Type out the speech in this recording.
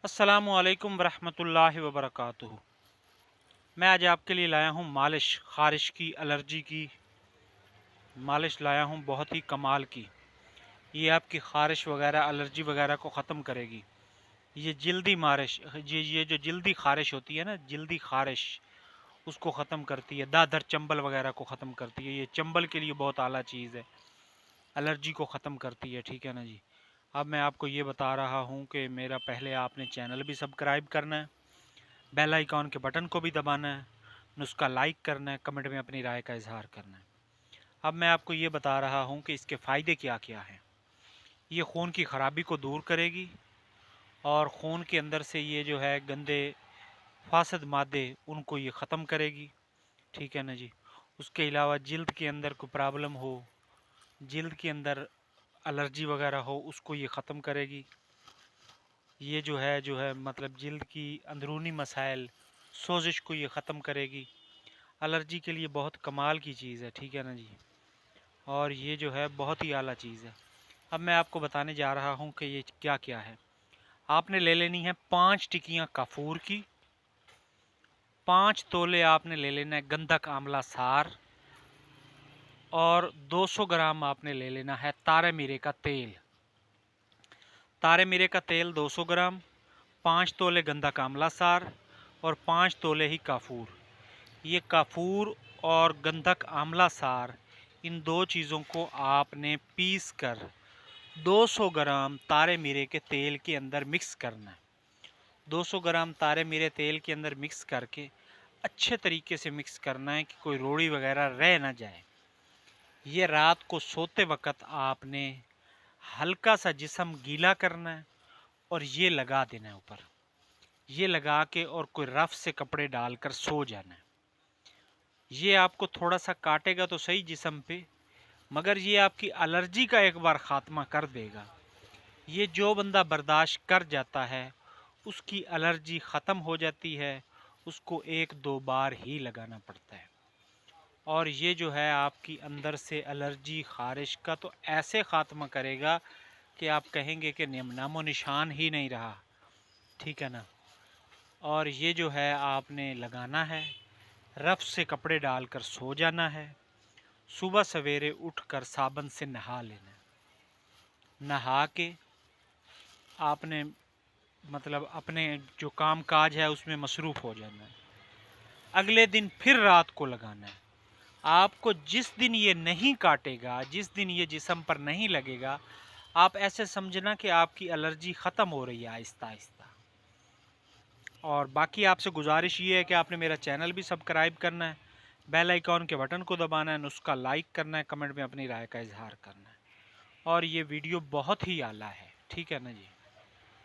السلام علیکم ورحمۃ اللہ وبرکاتہ۔ میں آج آپ کے لیے لایا ہوں مالش، خارش کی، الرجی کی مالش لایا ہوں، بہت ہی کمال کی۔ یہ آپ کی خارش وغیرہ، الرجی وغیرہ کو ختم کرے گی۔ یہ جلدی مالش، یہ جو جلدی خارش ہوتی ہے نا، جلدی خارش، اس کو ختم کرتی ہے۔ دادر چمبل وغیرہ کو ختم کرتی ہے۔ یہ چمبل کے لیے بہت اعلیٰ چیز ہے، الرجی کو ختم کرتی ہے، ٹھیک ہے نا جی۔ اب میں آپ کو یہ بتا رہا ہوں کہ میرا پہلے آپ نے چینل بھی سبسکرائب کرنا ہے، بیل آئیکن کے بٹن کو بھی دبانا ہے، نسخہ لائک کرنا ہے، کمنٹ میں اپنی رائے کا اظہار کرنا ہے۔ اب میں آپ کو یہ بتا رہا ہوں کہ اس کے فائدے کیا کیا ہیں۔ یہ خون کی خرابی کو دور کرے گی، اور خون کے اندر سے یہ جو ہے گندے فاسد مادے، ان کو یہ ختم کرے گی، ٹھیک ہے نا جی۔ اس کے علاوہ جلد کے اندر کوئی پرابلم ہو، جلد کے اندر الرجی وغیرہ ہو، اس کو یہ ختم کرے گی۔ یہ جو ہے مطلب جلد کی اندرونی مسائل، سوزش کو یہ ختم کرے گی۔ الرجی کے لیے بہت کمال کی چیز ہے، ٹھیک ہے نا جی۔ اور یہ جو ہے بہت ہی اعلیٰ چیز ہے۔ اب میں آپ کو بتانے جا رہا ہوں کہ یہ کیا کیا ہے۔ آپ نے لے لینی ہے 5 ٹکیاں کافور کی، 5 تولے آپ نے لے لینا ہے گندھک آملہ سار، اور 200 گرام آپ نے لے لینا ہے تارے میرے کا تیل۔ تارے میرے کا تیل 200 گرام، 5 تولے گندھک آملہ سار، اور 5 تولے ہی کافور۔ یہ کافور اور گندھک آملہ سار، ان دو چیزوں کو آپ نے پیس کر 200 گرام تارے میرے کے تیل کے اندر مکس کرنا ہے۔ 200 گرام تارے میرے تیل کے اندر مکس کر کے اچھے طریقے سے مکس کرنا ہے کہ کوئی روڑی وغیرہ رہ نہ جائے۔ یہ رات کو سوتے وقت آپ نے ہلکا سا جسم گیلا کرنا ہے، اور یہ لگا دینا ہے اوپر۔ یہ لگا کے اور کوئی رف سے کپڑے ڈال کر سو جانا ہے۔ یہ آپ کو تھوڑا سا کاٹے گا تو صحیح جسم پہ، مگر یہ آپ کی الرجی کا ایک بار خاتمہ کر دے گا۔ یہ جو بندہ برداشت کر جاتا ہے، اس کی الرجی ختم ہو جاتی ہے، اس کو 1-2 بار ہی لگانا پڑتا ہے۔ اور یہ جو ہے آپ کی اندر سے الرجی، خارش کا تو ایسے خاتمہ کرے گا کہ آپ کہیں گے کہ نام و نشان ہی نہیں رہا، ٹھیک ہے نا۔ اور یہ جو ہے آپ نے لگانا ہے، رف سے کپڑے ڈال کر سو جانا ہے، صبح سویرے اٹھ کر صابن سے نہا لینا ہے۔ نہا کے آپ نے مطلب اپنے جو کام کاج ہے اس میں مصروف ہو جانا ہے۔ اگلے دن پھر رات کو لگانا ہے۔ آپ کو جس دن یہ نہیں کاٹے گا، جس دن یہ جسم پر نہیں لگے گا، آپ ایسے سمجھنا کہ آپ کی الرجی ختم ہو رہی ہے آہستہ آہستہ۔ اور باقی آپ سے گزارش یہ ہے کہ آپ نے میرا چینل بھی سبسکرائب کرنا ہے، بیل آئیکن کے بٹن کو دبانا ہے، نسخہ لائک کرنا ہے، کمنٹ میں اپنی رائے کا اظہار کرنا ہے۔ اور یہ ویڈیو بہت ہی اعلیٰ ہے، ٹھیک ہے نا جی۔